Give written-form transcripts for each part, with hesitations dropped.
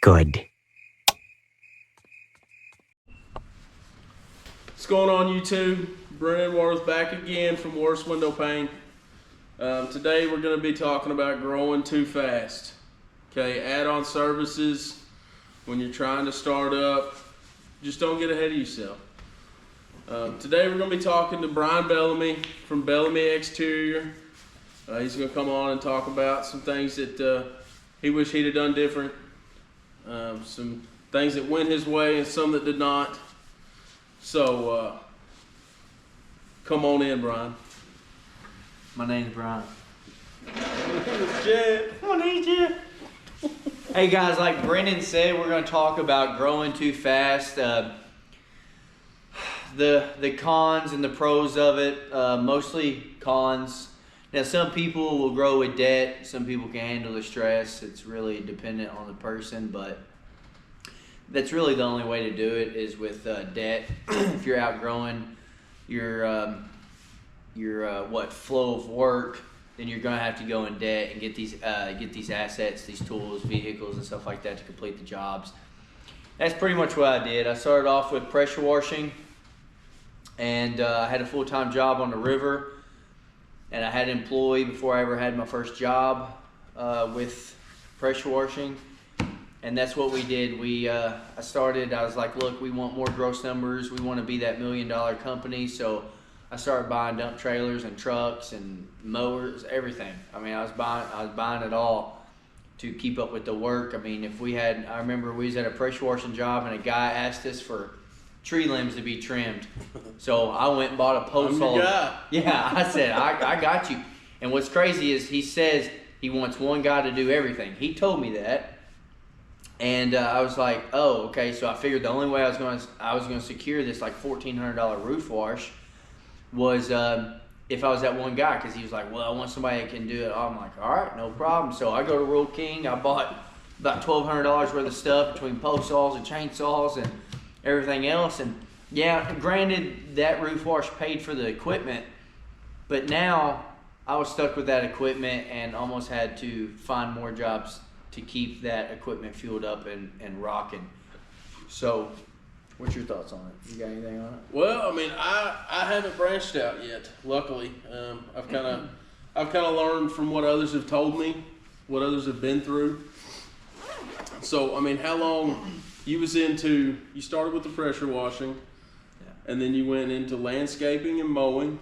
good. What's going on, YouTube? Brennan Worth back again from Worst Window Pane. Today we're going to be talking about growing too fast. Okay, add-on services when you're trying to start up. Just don't get ahead of yourself. Today we're going to be talking to Brian Bellamy from Bellamy Exterior. He's going to come on and talk about some things that he wished he'd have done different. Some things that went his way and some that did not. So, come on in, Brian. My name's Brian. Jed. My name's Jed. Hey guys, like Brendan said, we're going to talk about growing too fast. The cons and the pros of it. Mostly cons. Now, some people will grow with debt. Some people can handle the stress. It's really dependent on the person, but that's really the only way to do it is with debt. If you're outgrowing your flow of work, then you're going to have to go in debt and get these assets, these tools, vehicles, and stuff like that to complete the jobs. That's pretty much what I did. I started off with pressure washing, and I had a full-time job on the river, and I had an employee before I ever had my first job with pressure washing. And that's what we did. I was like, look, we want more gross numbers. We want to be that $1 million company. So I started buying dump trailers and trucks and mowers, everything. I mean, I was buying it all to keep up with the work. I mean, I remember we was at a pressure washing job and a guy asked us for tree limbs to be trimmed. So I went and bought a post hole. Yeah, I said, I got you. And what's crazy is he says he wants one guy to do everything. He told me that. And I was like, oh, okay. So I figured the only way I was going to secure this like $1,400 roof wash was if I was that one guy, because he was like, well, I want somebody that can do it. I'm like, all right, no problem. So I go to Rural King. I bought about $1,200 worth of stuff between post saws and chainsaws and everything else. And yeah, granted, that roof wash paid for the equipment, but now I was stuck with that equipment and almost had to find more jobs to keep that equipment fueled up and rocking. So, what's your thoughts on it? You got anything on it? Well, I mean, I haven't branched out yet. Luckily, I've kind of learned from what others have told me, what others have been through. So, I mean, how long you started with the pressure washing, yeah, and then you went into landscaping and mowing.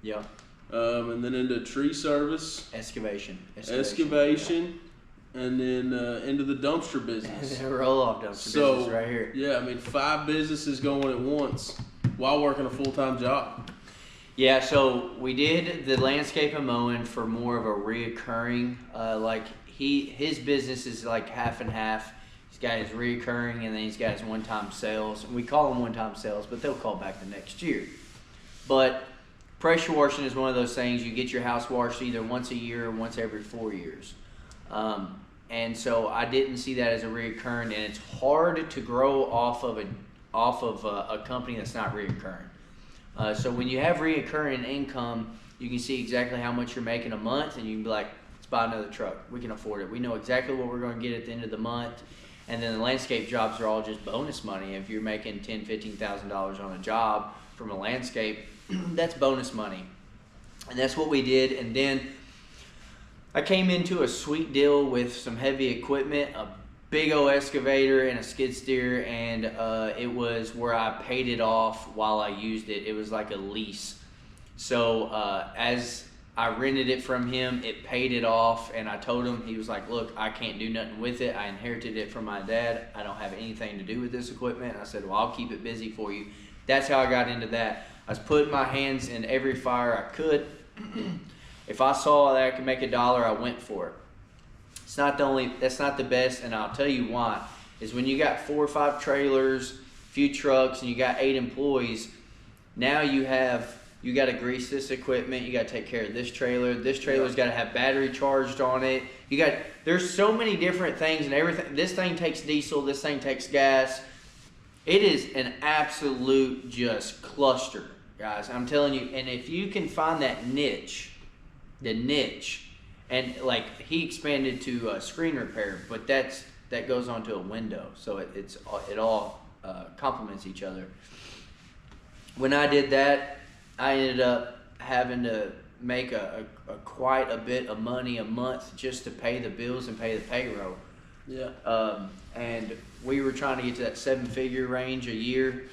Yeah. And then into tree service. Excavation. And then into the dumpster business. Roll-off dumpster business right here. Yeah, I mean, 5 businesses going at once while working a full-time job. Yeah, so we did the landscape and mowing for more of a reoccurring, his business is like half and half. He's got his reoccurring and then he's got his one-time sales. We call them one-time sales, but they'll call back the next year. But pressure washing is one of those things, you get your house washed either once a year or once every 4 years. And so I didn't see that as a reoccurring, and it's hard to grow off of a company that's not reoccurring. So when you have reoccurring income, you can see exactly how much you're making a month, and you can be like, let's buy another truck. We can afford it. We know exactly what we're going to get at the end of the month. And then the landscape jobs are all just bonus money. If you're making $10,000, $15,000 on a job from a landscape, that's bonus money. And that's what we did. And then I came into a sweet deal with some heavy equipment, a big old excavator and a skid steer, and it was where I paid it off while I used it. It was like a lease. So as I rented it from him, it paid it off, and I told him, he was like, look, I can't do nothing with it. I inherited it from my dad. I don't have anything to do with this equipment. I said, well, I'll keep it busy for you. That's how I got into that. I was putting my hands in every fire I could. If I saw that I could make $1, I went for it. That's not the best, and I'll tell you why. Is when you got 4 or 5 trailers, few trucks, and you got 8 employees, now you got to grease this equipment, you got to take care of this trailer. This trailer's got to have battery charged on it. There's so many different things and everything. This thing takes diesel, this thing takes gas. It is an absolute just cluster, guys. I'm telling you, and if you can find that niche, and like he expanded to screen repair, but that's that goes onto a window, so it all complements each other. When I did that, I ended up having to make a quite a bit of money a month just to pay the bills and pay the payroll. Yeah. And we were trying to get to that 7-figure range a year,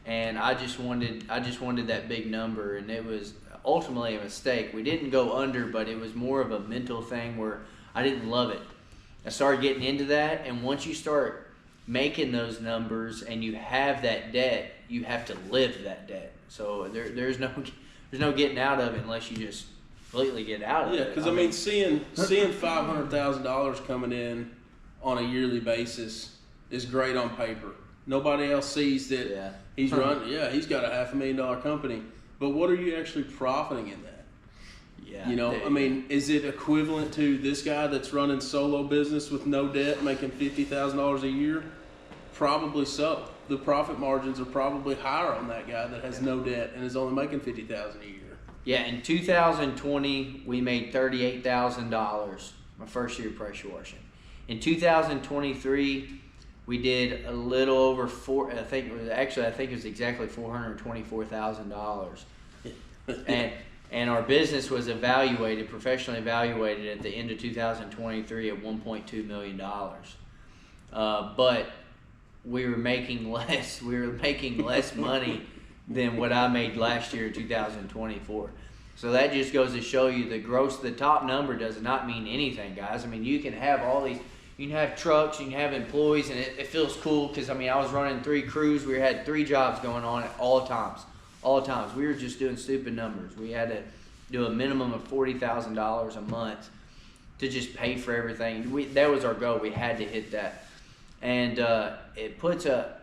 and I just wanted that big number, and it was ultimately a mistake. We didn't go under, but it was more of a mental thing where I didn't love it. I started getting into that, and once you start making those numbers and you have that debt, you have to live that debt. So there's no getting out of it unless you just completely get out of it. Yeah, because I mean, seeing $500,000 coming in on a yearly basis is great on paper. Nobody else sees that he's running. Yeah, he's got a $500,000 company, but what are you actually profiting in that? Yeah, you know, I mean, is it equivalent to this guy that's running solo business with no debt, making $50,000 a year? Probably so. The profit margins are probably higher on that guy that has no debt and is only making $50,000 a year. Yeah, in 2020 we made $38,000 my first year of pressure washing. In 2023 we did a little over I think it was exactly $424,000. And our business was professionally evaluated at the end of 2023 at $1.2 million. But we were making less money than what I made last year in 2024. So that just goes to show you the top number does not mean anything, guys. I mean, you can have all these, you can have trucks, you can have employees, and it feels cool because, I mean, I was running 3 crews. We had 3 jobs going on at all times. We were just doing stupid numbers. We had to do a minimum of $40,000 a month to just pay for everything. That was our goal. We had to hit that. And it puts a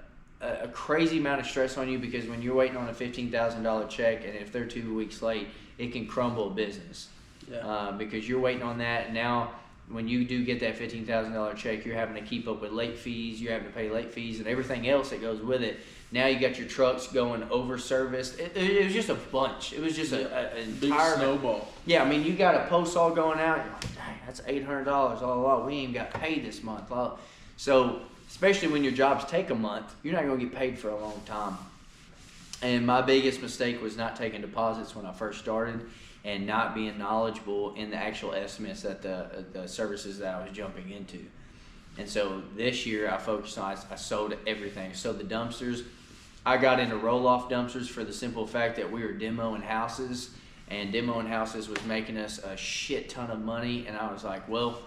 crazy amount of stress on you because when you're waiting on a $15,000 check, and if they're 2 weeks late, it can crumble a business. Yeah. Because you're waiting on that, and now when you do get that $15,000 check, you're having to keep up with late fees, you're having to pay late fees and everything else that goes with it. Now you got your trucks going over serviced. It was just a bunch. It was just an big entire snowball. Yeah, I mean, you got a post all going out. You're like, dang, that's $800. We ain't got paid this month. So especially when your jobs take a month, you're not going to get paid for a long time. And my biggest mistake was not taking deposits when I first started and not being knowledgeable in the actual estimates that the services that I was jumping into. And so this year I focused on, I sold everything. I sold the dumpsters. I got into roll-off dumpsters for the simple fact that we were demoing houses, and demoing houses was making us a shit ton of money. And I was like, well,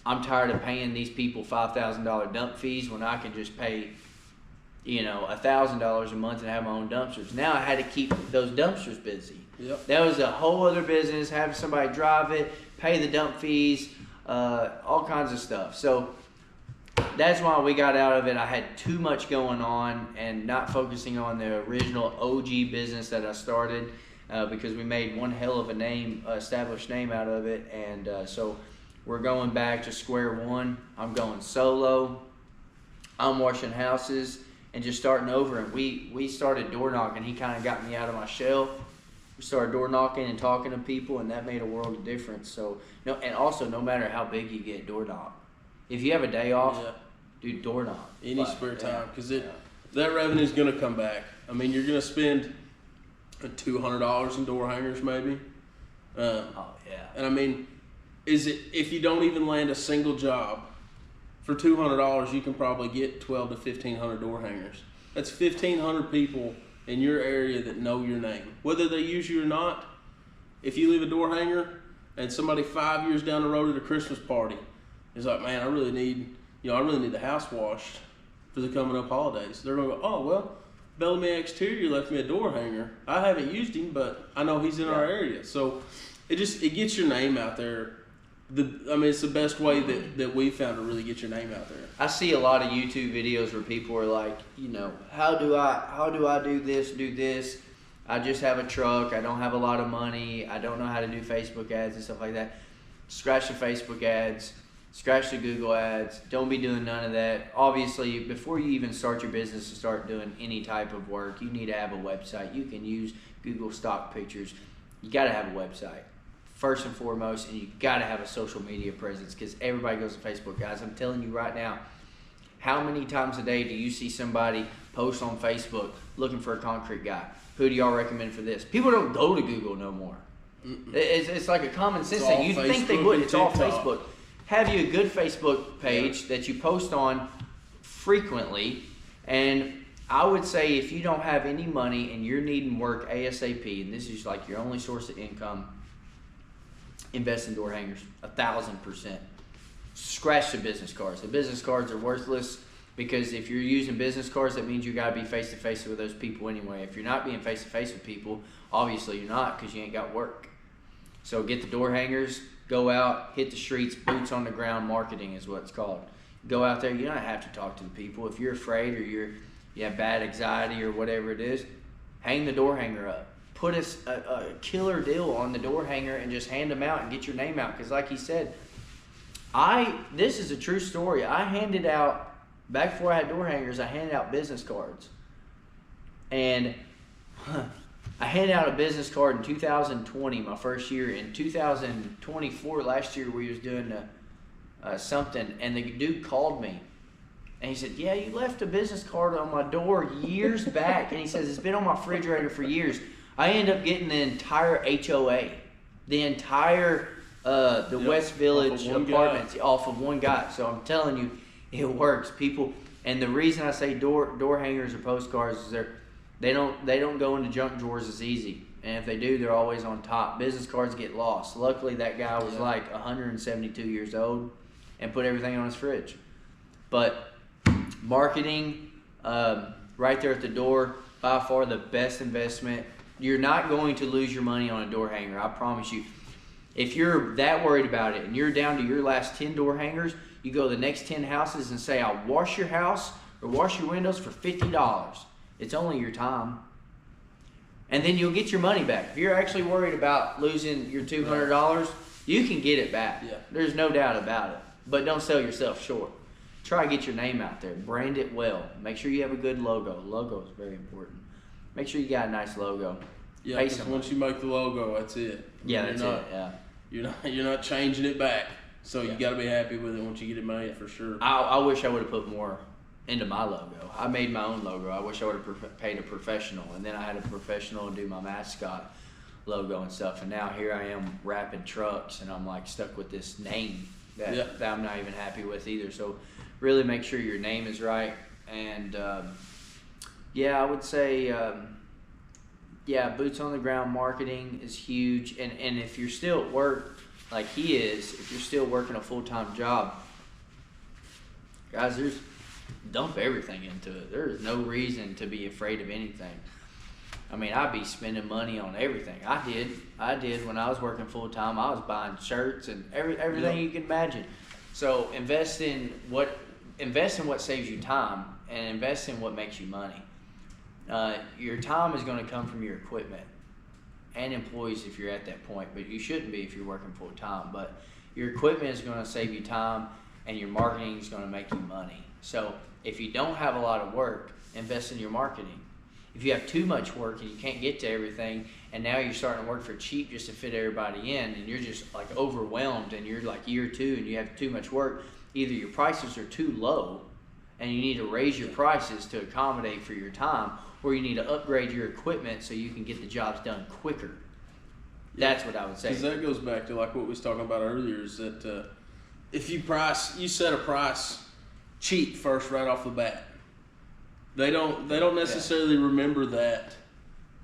I'm tired of paying these people $5,000 dump fees when I can just pay, $1,000 a month and have my own dumpsters. Now I had to keep those dumpsters busy. Yep. That was a whole other business, having somebody drive it, pay the dump fees, all kinds of stuff. So that's why we got out of it. I had too much going on and not focusing on the original OG business that I started because we made one hell of a established name out of it. And so we're going back to square one. I'm going solo. I'm washing houses and just starting over. And we started door knocking. He kind of got me out of my shell. We started door knocking and talking to people, and that made a world of difference. So and also no matter how big you get, door knock. If you have a day off, do door knock. Any spare time, because that revenue is going to come back. I mean, you're going to spend $200 in door hangers maybe. And I mean, if you don't even land a single job, for $200 you can probably get 12 to 1,500 door hangers. That's 1,500 people in your area that know your name, whether they use you or not. If you leave a door hanger and somebody 5 years down the road at a Christmas party is like, man, I really need the house washed for the coming up holidays, they're gonna go, oh well, Bellamy Exterior left me a door hanger. I haven't used him, but I know he's in our area. So it gets your name out there. It's the best way that we've found to really get your name out there. I see a lot of YouTube videos where people are like, how do I do this? I just have a truck. I don't have a lot of money. I don't know how to do Facebook ads and stuff like that. Scratch the Facebook ads. Scratch the Google ads. Don't be doing none of that. Obviously, before you even start your business and start doing any type of work, you need to have a website. You can use Google stock pictures. You got to have a website. first and foremost, and you got to have a social media presence because everybody goes to Facebook, guys. I'm telling you right now, how many times a day do you see somebody post on Facebook looking for a concrete guy? Who do y'all recommend for this? People don't go to Google no more. It's like a common sense thing. You'd think they would. It's all Facebook. Have you a good Facebook page that you post on frequently, and I would say if you don't have any money and you're needing work ASAP, and this is like your only source of income, invest in door hangers, 1,000%. Scratch the business cards. The business cards are worthless because if you're using business cards, that means you got to be face to face with those people anyway. If you're not being face to face with people, obviously you're not because you ain't got work. So get the door hangers, go out, hit the streets, boots on the ground marketing is what it's called. Go out there. You don't have to talk to the people. If you're afraid or you have bad anxiety or whatever it is, hang the door hanger up. Put a killer deal on the door hanger and just hand them out and get your name out. Because like he said, this is a true story. I handed out, back before I had door hangers, I handed out business cards. And I handed out a business card in 2020, my first year. In 2024, last year, we was doing something, and the dude called me. And he said, yeah, you left a business card on my door years back. And he says, it's been on my refrigerator for years. I ended up getting the entire HOA, the entire West Village apartments off of one guy. So I'm telling you, it works, people. And the reason I say door hangers or postcards is they don't go into junk drawers as easy. And if they do, they're always on top. Business cards get lost. Luckily, that guy was like 172 years old and put everything on his fridge. But marketing, right there at the door, by far the best investment. You're not going to lose your money on a door hanger, I promise you. If you're that worried about it and you're down to your last 10 door hangers, you go to the next 10 houses and say, I'll wash your house or wash your windows for $50. It's only your time. And then you'll get your money back. If you're actually worried about losing your $200, you can get it back. Yeah. There's no doubt about it. But don't sell yourself short. Try to get your name out there. Brand it well. Make sure you have a good logo. Logo is very important. Make sure you got a nice logo. Yeah, because once you make the logo, that's it. Yeah, that's it. Yeah. You're not changing it back. So you got to be happy with it once you get it made, for sure. I wish I would have put more into my logo. I made my own logo. I wish I would have paid a professional, and then I had a professional do my mascot logo and stuff. And now here I am wrapping trucks, and I'm like stuck with this name that I'm not even happy with either. So really make sure your name is right. And I would say boots on the ground marketing is huge. And if you're still at work like he is, if you're still working a full-time job, guys, dump everything into it. There is no reason to be afraid of anything. I mean, I'd be spending money on everything. I did when I was working full-time. I was buying shirts and everything you can imagine. So invest in what saves you time, and invest in what makes you money. Your time is going to come from your equipment and employees if you're at that point, but you shouldn't be if you're working full-time. But your equipment is going to save you time, and your marketing is going to make you money. So if you don't have a lot of work, invest in your marketing. If you have too much work and you can't get to everything, and now you're starting to work for cheap just to fit everybody in, and you're just like overwhelmed, and you're like year 2 and you have too much work, either your prices are too low and you need to raise your prices to accommodate for your time, or you need to upgrade your equipment so you can get the jobs done quicker. That's what I would say. Because that goes back to like what we was talking about earlier, is that if you set a price cheap first right off the bat, they don't necessarily remember that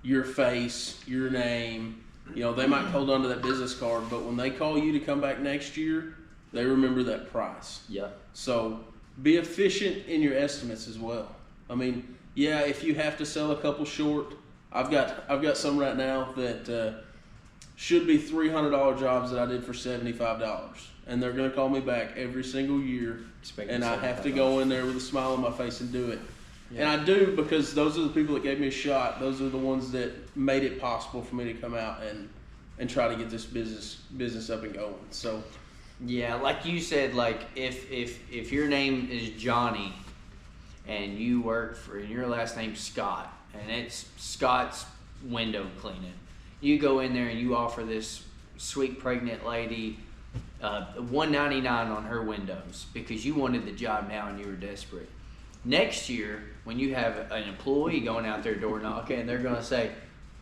your face, your name. They might hold on to that business card, but when they call you to come back next year, they remember that price. Yeah. So be efficient in your estimates as well. I mean, if you have to sell a couple short, I've got some right now that should be $300 jobs that I did for $75, and they're going to call me back every single year, and I have to go in there with a smile on my face and do it. Yeah. And I do, because those are the people that gave me a shot. Those are the ones that made it possible for me to come out and try to get this business up and going. So, yeah, like you said, like if your name is Johnny and you work and your last name's Scott, and it's Scott's window cleaning, you go in there and you offer this sweet pregnant lady, $199 on her windows because you wanted the job now and you were desperate. Next year, when you have an employee going out there door knocking, and they're going to say,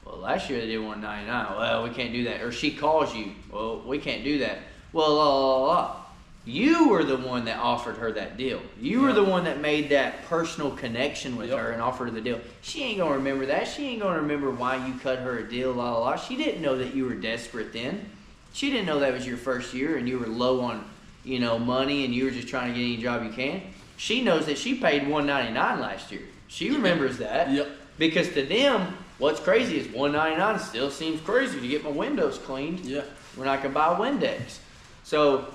well, last year they did $199. Well, we can't do that. Or she calls you, well, we can't do that. Well, la, la, la, la. You were the one that offered her that deal. You were the one that made that personal connection with her and offered her the deal. She ain't going to remember that. She ain't going to remember why you cut her a deal, la, la, la. She didn't know that you were desperate then. She didn't know that was your first year and you were low on, money and you were just trying to get any job you can. She knows that she paid $199 last year. She remembers that. Yep. Because to them, what's crazy is $199 still seems crazy to get my windows cleaned. Yeah. When I can buy Windex. So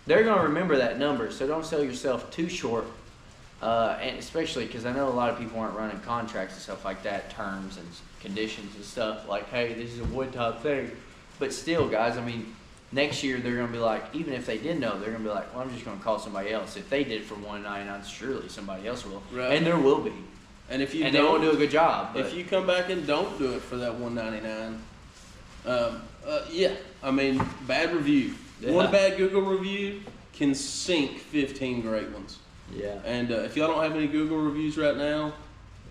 they're going to remember that number. So don't sell yourself too short. And especially because I know a lot of people aren't running contracts and stuff like that, terms and conditions and stuff. Like, hey, this is a one-time thing. But still, guys, next year they're going to be like, even if they did know, they're going to be like, well, I'm just going to call somebody else. If they did it for $199, surely somebody else will. Right. And there will be. And if you they won't do a good job. But if you come back and don't do it for that $199, bad review. Yeah. One bad Google review can sink 15 great ones. Yeah. And if y'all don't have any Google reviews right now,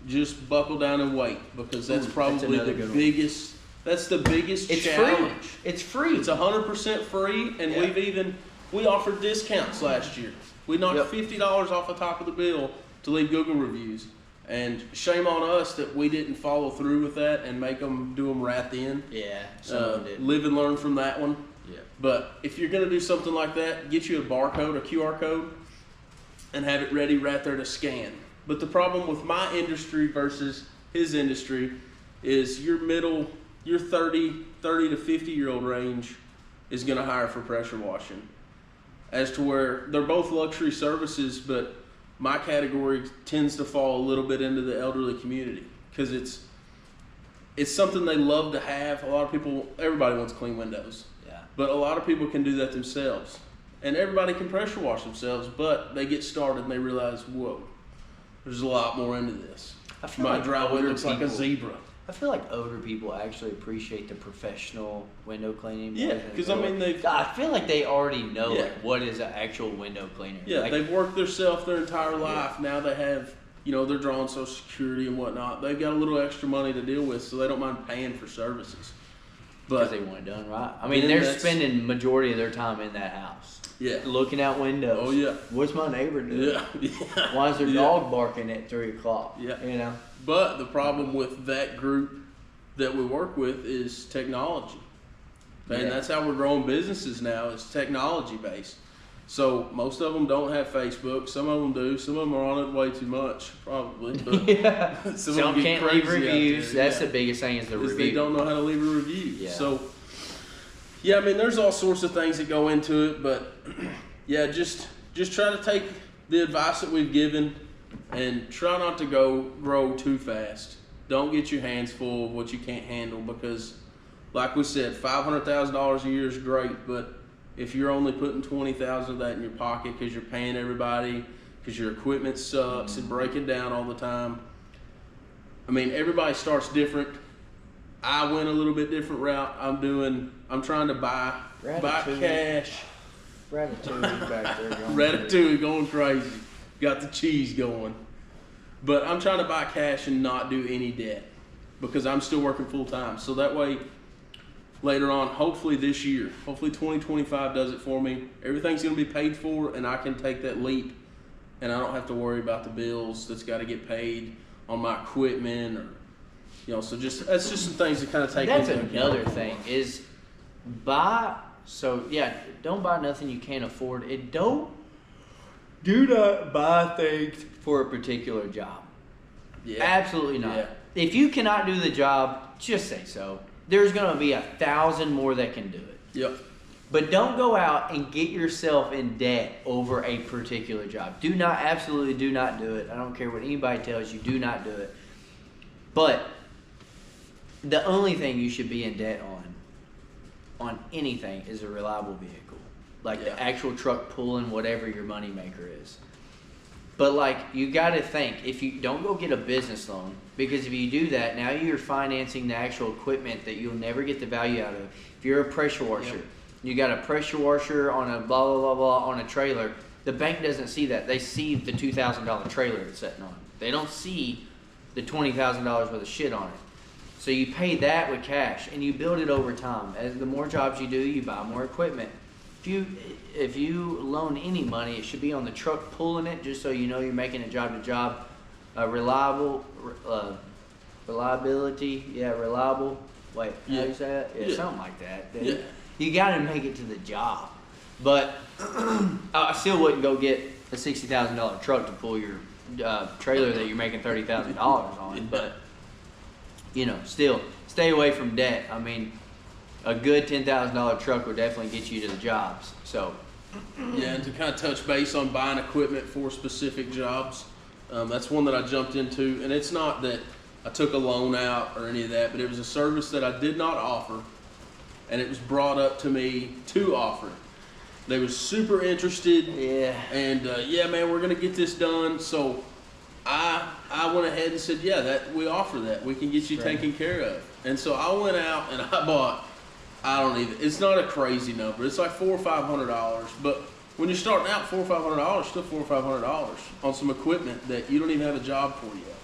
just buckle down and wait, because that's probably the biggest. That's the biggest challenge. Free. It's free. It's 100% free, and we offered discounts last year. We knocked $50 off the top of the bill to leave Google reviews, and shame on us that we didn't follow through with that and make them do them right then. Yeah, some did. Live and learn from that one. Yeah. But if you're going to do something like that, get you a barcode, a QR code, and have it ready right there to scan. But the problem with my industry versus his industry is your 30 to 50-year-old range is going to hire for pressure washing. As to where they're both luxury services, but my category tends to fall a little bit into the elderly community because it's something they love to have. Everybody wants clean windows. Yeah. But a lot of people can do that themselves. And everybody can pressure wash themselves, but they get started and they realize, whoa, there's a lot more into this. I feel My like driveway older looks like a people- zebra. I feel like older people actually appreciate the professional window cleaning. Yeah, because I feel like they already know what is an actual window cleaner. Yeah, they've worked their entire life. Now they have, they're drawing Social Security and whatnot. They've got a little extra money to deal with, so they don't mind paying for services. Because they want it done right. They're spending majority of their time in that house. Yeah. Looking out windows. Oh, yeah. What's my neighbor doing? Yeah. Why is their dog barking at 3 o'clock? Yeah. But the problem with that group that we work with is technology. And that's how we're growing businesses now, is technology based. So most of them don't have Facebook. Some of them do. Some of them are on it way too much, probably. But some can't leave reviews. That's the biggest thing is the review. They don't know how to leave a review. Yeah. So, there's all sorts of things that go into it. But, just try to take the advice that we've given and try not to grow too fast. Don't get your hands full of what you can't handle, because, like we said, $500,000 a year is great, but if you're only putting $20,000 of that in your pocket because you're paying everybody, because your equipment sucks and breaking down all the time, everybody starts different. I went a little bit different route. I'm trying to buy cash. Ratatouille back there going Ratatouille going crazy. Got the cheese going. But I'm trying to buy cash and not do any debt, because I'm still working full time. So that way, later on, hopefully this year, hopefully 2025 does it for me. Everything's going to be paid for, and I can take that leap, and I don't have to worry about the bills that's got to get paid on my equipment, or so that's just some things to kind of take. That's another thing is don't buy nothing you can't afford. Do not buy things for a particular job. Yeah. Absolutely not. Yeah. If you cannot do the job, just say so. There's going to be 1,000 more that can do it. Yep. But don't go out and get yourself in debt over a particular job. Absolutely do not do it. I don't care what anybody tells you, do not do it. But the only thing you should be in debt on anything is a reliable vehicle. Like the actual truck pulling whatever your moneymaker is. But like, you got to think, if you don't go get a business loan, because if you do that, now you're financing the actual equipment that you'll never get the value out of. If you're a pressure washer, you got a pressure washer on a blah blah blah blah on a trailer. The bank doesn't see that. They see the $2,000 trailer it's sitting on. They don't see the $20,000 worth of shit on it. So you pay that with cash, and you build it over time. As the more jobs you do, you buy more equipment. If you loan any money, it should be on the truck pulling it, just so you know you're making it job to job. Reliability, reliable. Wait, how do you say that? Yeah, something like that. Yeah. You got to make it to the job. But I still wouldn't go get a $60,000 truck to pull your trailer that you're making $30,000 on. But still stay away from debt. I mean, a good $10,000 truck would definitely get you to the jobs. So, yeah, and to kind of touch base on buying equipment for specific jobs, that's one that I jumped into. And it's not that I took a loan out or any of that, but it was a service that I did not offer, and it was brought up to me to offer. They was super interested. Yeah. And yeah, man, we're gonna get this done. So I went ahead and said, yeah, that we offer that. We can get you taken care of. And so I went out and I bought. It's not a crazy number. It's like $400 or $500. But when you're starting out, $400 or $500, still $400 or $500 on some equipment that you don't even have a job for yet.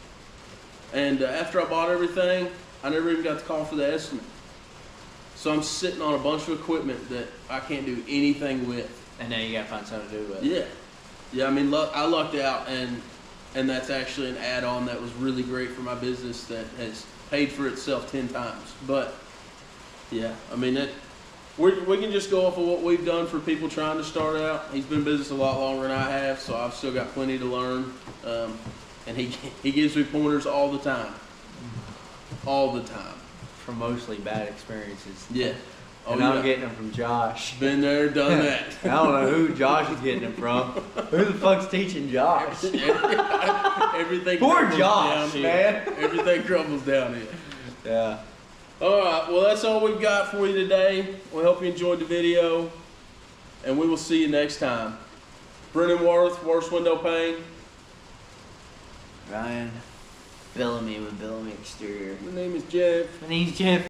And after I bought everything, I never even got the call for the estimate. So I'm sitting on a bunch of equipment that I can't do anything with. And now you got to find something to do with. Yeah. I mean, I lucked out, and that's actually an add-on that was really great for my business that has paid for itself 10 times. But yeah, I mean, we can just go off of what we've done for people trying to start out. He's been in business a lot longer than I have, so I've still got plenty to learn. And he gives me pointers all the time. All the time. From mostly bad experiences. Yeah. And I'm getting them from Josh. Been there, done that. I don't know who Josh is getting them from. Who the fuck's teaching Josh? Everything Poor crumbles Josh, down man. Here. Everything crumbles down here. Yeah. All right. Well, that's all we've got for you today. We hope you enjoyed the video, and we will see you next time. Brennan Worth, Worst Window Pane. Ryan Bellamy with Bellamy Exterior. My name is Jeff. My name's Jeff.